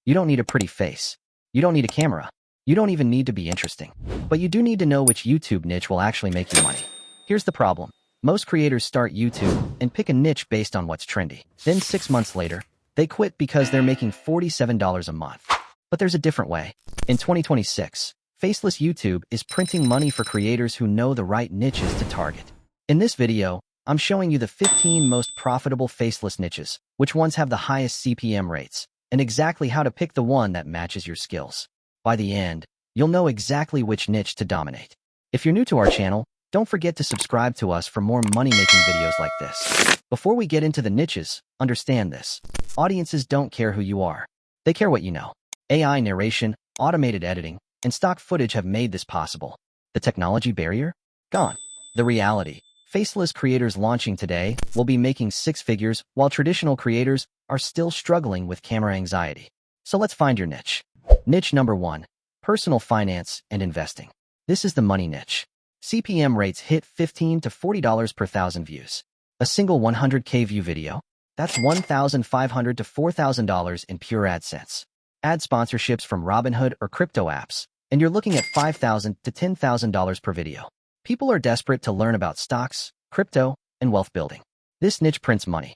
You don't need a pretty face. You don't need a camera. You don't even need to be interesting. But you do need to know which YouTube niche will actually make you money. Here's the problem. Most creators start YouTube and pick a niche based on what's trendy. Then 6 months later, they quit because they're making $47 a month. But there's a different way. In 2026, Faceless YouTube is printing money for creators who know the right niches to target. In this video, I'm showing you the 15 most profitable faceless niches, which ones have the highest CPM rates, and exactly how to pick the one that matches your skills. By the end, you'll know exactly which niche to dominate. If you're new to our channel, don't forget to subscribe to us for more money-making videos like this. Before we get into the niches, understand this. Audiences don't care who you are. They care what you know. AI narration, automated editing, and stock footage have made this possible. The technology barrier? Gone. The reality. Faceless creators launching today will be making 6 figures, while traditional creators are still struggling with camera anxiety. So let's find your niche. Niche number 1. Personal finance and investing. This is the money niche. CPM rates hit $15 to $40 per 1,000 views. A single 100K view video? That's $1,500 to $4,000 in pure AdSense. Add sponsorships from Robinhood or crypto apps, and you're looking at $5,000 to $10,000 per video. People are desperate to learn about stocks, crypto, and wealth building. This niche prints money.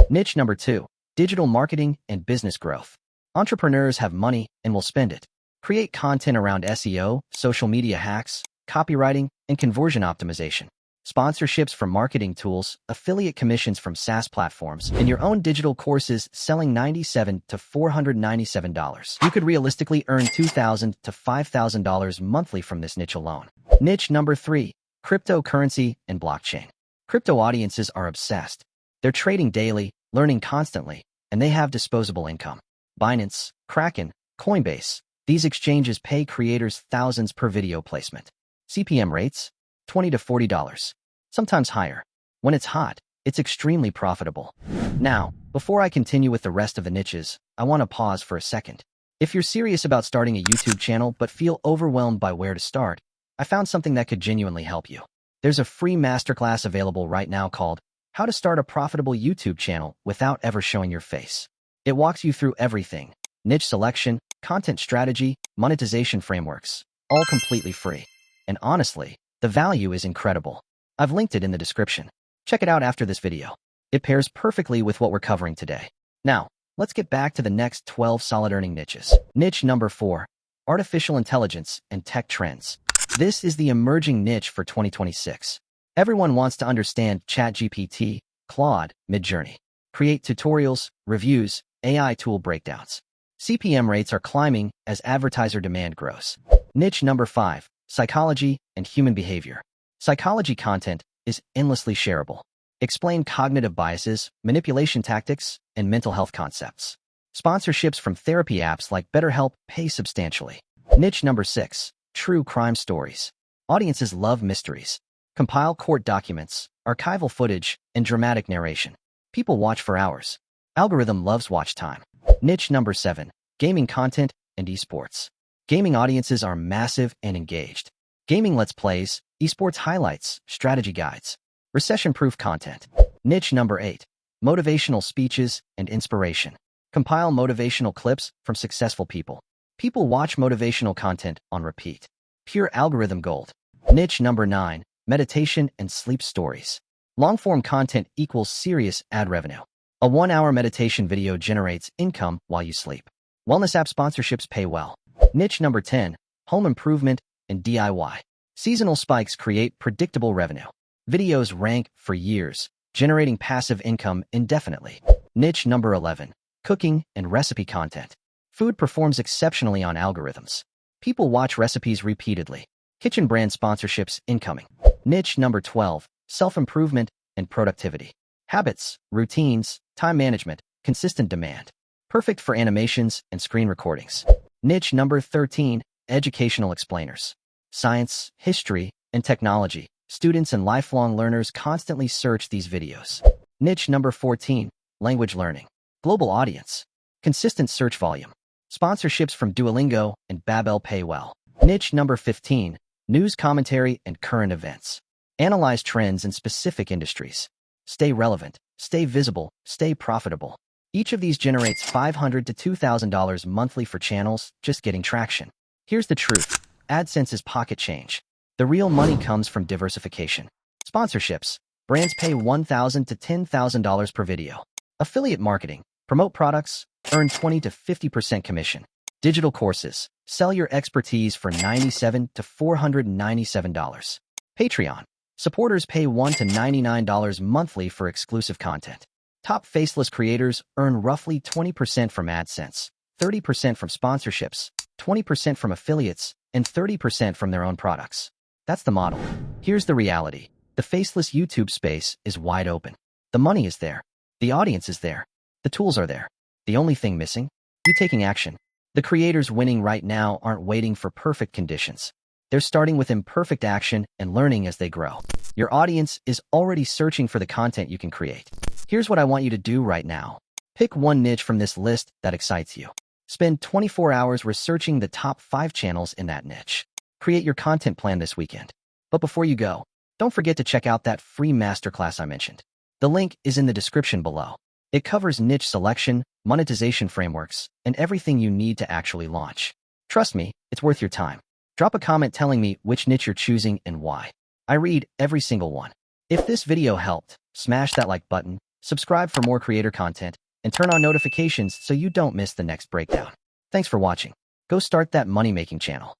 Niche number 2. Digital marketing and business growth. Entrepreneurs have money and will spend it. Create content around SEO, social media hacks, copywriting, and conversion optimization. Sponsorships from marketing tools, affiliate commissions from SaaS platforms, and your own digital courses selling $97 to $497. You could realistically earn $2,000 to $5,000 monthly from this niche alone. Niche number 3. Cryptocurrency and blockchain. Crypto audiences are obsessed. They're trading daily, learning constantly, and they have disposable income. Binance, Kraken, Coinbase. These exchanges pay creators thousands per video placement. CPM rates? $20 to $40. Sometimes higher. When it's hot, it's extremely profitable. Now, before I continue with the rest of the niches, I want to pause for a second. If you're serious about starting a YouTube channel but feel overwhelmed by where to start, I found something that could genuinely help you. There's a free masterclass available right now called How to Start a Profitable YouTube Channel Without Ever Showing Your Face. It walks you through everything: niche selection, content strategy, monetization frameworks, all completely free. And honestly, the value is incredible. I've linked it in the description. Check it out after this video. It pairs perfectly with what we're covering today. Now, let's get back to the next 12 solid earning niches. Niche number 4. Artificial intelligence and tech trends. This is the emerging niche for 2026. Everyone wants to understand ChatGPT, Claude, Midjourney. Create tutorials, reviews, AI tool breakdowns. CPM rates are climbing as advertiser demand grows. Niche number 5. Psychology and human behavior. Psychology content is endlessly shareable. Explain cognitive biases, manipulation tactics, and mental health concepts. Sponsorships from therapy apps like BetterHelp pay substantially. Niche number 6. True crime stories. Audiences love mysteries. Compile court documents, archival footage, and dramatic narration. People watch for hours. Algorithm loves watch time. Niche number 7. Gaming content and esports. Gaming audiences are massive and engaged. Gaming Let's Plays, esports highlights, strategy guides, recession-proof content. Niche number 8. Motivational speeches and inspiration. Compile motivational clips from successful people. People watch motivational content on repeat. Pure algorithm gold. Niche number 9. Meditation and sleep stories. Long-form content equals serious ad revenue. A 1-hour meditation video generates income while you sleep. Wellness app sponsorships pay well. Niche number 10. Home improvement and DIY. Seasonal spikes create predictable revenue. Videos rank for years, generating passive income indefinitely. Niche number 11. Cooking and recipe content. Food performs exceptionally on algorithms. People watch recipes repeatedly. Kitchen brand sponsorships incoming. Niche number 12. Self-improvement and productivity. Habits, routines, time management, consistent demand. Perfect for animations and screen recordings. Niche number 13. Educational explainers. Science, history, and technology. Students and lifelong learners constantly search these videos. Niche number 14. Language learning. Global audience. Consistent search volume. Sponsorships from Duolingo and Babbel pay well. Niche number 15. News commentary and current events. Analyze trends in specific industries. Stay relevant, stay visible, stay profitable. Each of these generates $500 to $2,000 monthly for channels just getting traction. Here's the truth. AdSense is pocket change. The real money comes from diversification. Sponsorships. Brands pay $1,000 to $10,000 per video. Affiliate marketing. Promote products. Earn 20 to 50% commission. Digital courses. Sell your expertise for $97 to $497. Patreon. Supporters pay $1 to $99 monthly for exclusive content. Top faceless creators earn roughly 20% from AdSense, 30% from sponsorships, 20% from affiliates, and 30% from their own products. That's the model. Here's the reality. The faceless YouTube space is wide open. The money is there. The audience is there. The tools are there. The only thing missing? You taking action. The creators winning right now aren't waiting for perfect conditions. They're starting with imperfect action and learning as they grow. Your audience is already searching for the content you can create. Here's what I want you to do right now. Pick one niche from this list that excites you. Spend 24 hours researching the top 5 channels in that niche. Create your content plan this weekend. But before you go, don't forget to check out that free masterclass I mentioned. The link is in the description below. It covers niche selection, monetization frameworks, and everything you need to actually launch. Trust me, it's worth your time. Drop a comment telling me which niche you're choosing and why. I read every single one. If this video helped, smash that like button, subscribe for more creator content, and turn on notifications so you don't miss the next breakdown. Thanks for watching. Go start that money-making channel.